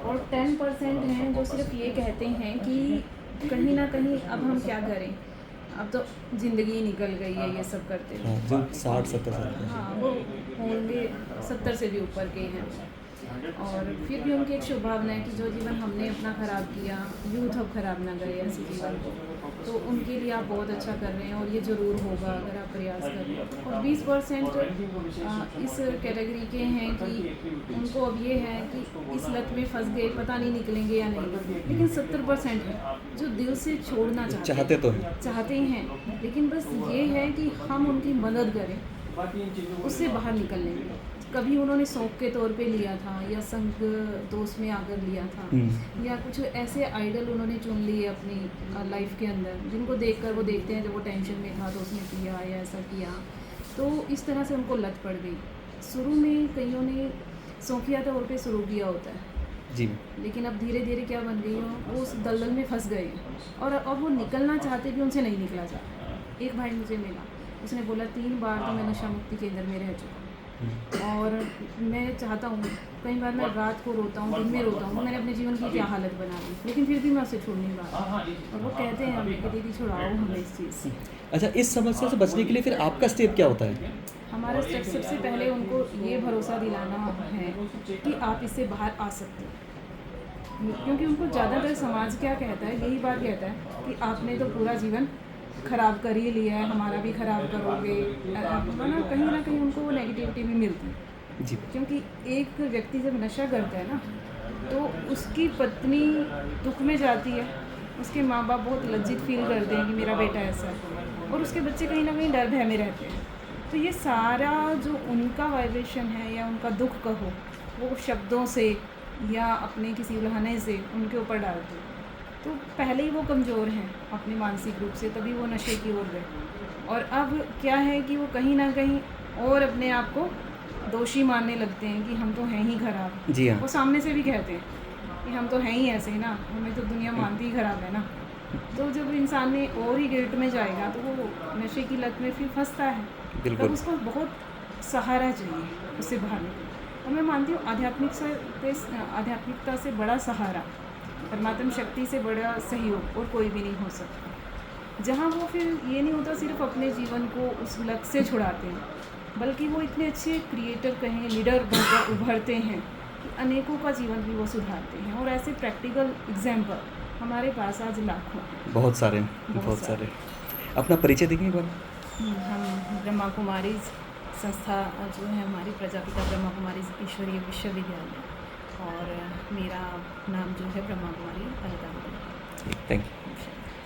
और 10% हैं जो सिर्फ ये कहते हैं कि कहीं ना कहीं अब हम क्या करें, अब तो ज़िंदगी निकल गई है ये सब करते हाँ, हुए। जो 60-70 साल के हैं। हाँ, वो होंगे 70 से भी ऊपर के हैं, और फिर भी उनकी एक शुभ भावना है कि जो जीवन हमने अपना ख़राब किया, यूथ अब ख़राब ना करे ऐसे जीवन को। तो उनके लिए आप बहुत अच्छा कर रहे हैं और ये ज़रूर होगा अगर आप प्रयास करें। और 20% इस कैटेगरी के हैं कि उनको अब ये है कि इस लत में फंस गए, पता नहीं निकलेंगे या नहीं। लेकिन 70% है जो दिल से छोड़ना चाहते तो हैं। चाहते हैं, लेकिन बस ये है कि हम उनकी मदद करें उससे बाहर निकलने में। कभी उन्होंने शौक के तौर पे लिया था या संग दोस्त में आकर लिया था, या कुछ ऐसे आइडल उन्होंने चुन लिए अपनी लाइफ के अंदर जिनको देखकर वो देखते हैं जब वो टेंशन में था तो उसने किया या ऐसा किया, तो इस तरह से उनको लत पड़ गई। शुरू में कईयों ने शौकिया तौर पे शुरू किया होता है जी। लेकिन अब धीरे धीरे क्या बन गई हो, वो उस दलदल में फंस गए और अब वो निकलना चाहते भी उनसे नहीं निकला जाता। एक भाई मुझे मिला, उसने बोला 3 बार तो मैं नशा मुक्ति केंद्र में रह चुका और मैं चाहता हूँ, कई बार मैं रात को रोता हूँ, दिन में रोता हूँ, मैंने अपने जीवन की क्या हालत बना दी, लेकिन फिर भी मैं उसे छोड़ नहीं पा रहा। और वो कहते हैं हमें कि दीदी छुड़ाओ हमें इस चीज़ से। अच्छा, इस समस्या से बचने के लिए फिर आपका स्टेप क्या होता है? हमारा स्टेप सबसे पहले उनको ये भरोसा दिलाना है कि आप इससे बाहर आ सकते हो, क्योंकि उनको ज़्यादातर समाज क्या कहता है, यही बात कहता है कि आपने तो पूरा जीवन ख़राब कर ही लिया है, हमारा भी ख़राब करोगे, ना कहीं उनको वो नेगेटिविटी भी मिलती है। जी। क्योंकि एक व्यक्ति जब नशा करता है ना, तो उसकी पत्नी दुख में जाती है, उसके माँ बाप बहुत लज्जित फील करते हैं कि मेरा बेटा ऐसा है, और उसके बच्चे कहीं ना कहीं डर भय में रहते हैं। तो ये सारा जो उनका वाइब्रेशन है या उनका दुख कहो, वो शब्दों से या अपने किसी उल्हाने से उनके ऊपर डालते हैं। तो पहले ही वो कमज़ोर हैं अपने मानसिक रूप से, तभी वो नशे की ओर गए। और अब क्या है कि वो कहीं ना कहीं और अपने आप को दोषी मानने लगते हैं कि हम तो हैं ही ख़राब। जी हाँ। वो सामने से भी कहते हैं कि हम तो हैं ही ऐसे ही ना, हमें तो दुनिया मानती ही ख़राब है ना। तो जब इंसान में और ही गिल्ट में जाएगा तो वो नशे की लत में फिर फंसता है। तब उसको बहुत सहारा चाहिए उससे बाहर निकलने। और मैं मानती हूँ आध्यात्मिकता से बड़ा सहारा, परमात्मा शक्ति से बड़ा सहयोग और कोई भी नहीं हो सकता। जहाँ वो फिर ये नहीं होता सिर्फ अपने जीवन को उस लत से छुड़ाते हैं, बल्कि वो इतने अच्छे क्रिएटर कहें, लीडर बनकर उभरते हैं कि अनेकों का जीवन भी वो सुधारते हैं। और ऐसे प्रैक्टिकल एग्जाम्पल हमारे पास आज लाखों हैं। बहुत सारे। अपना परिचय देंगे एक बार? हम ब्रह्मा कुमारी संस्था जो है हमारी, प्रजापिता ब्रह्मा कुमारी ईश्वरीय विश्वविद्यालय, और मेरा नाम जो है ब्रह्मा कुमारी अलका। Thank you.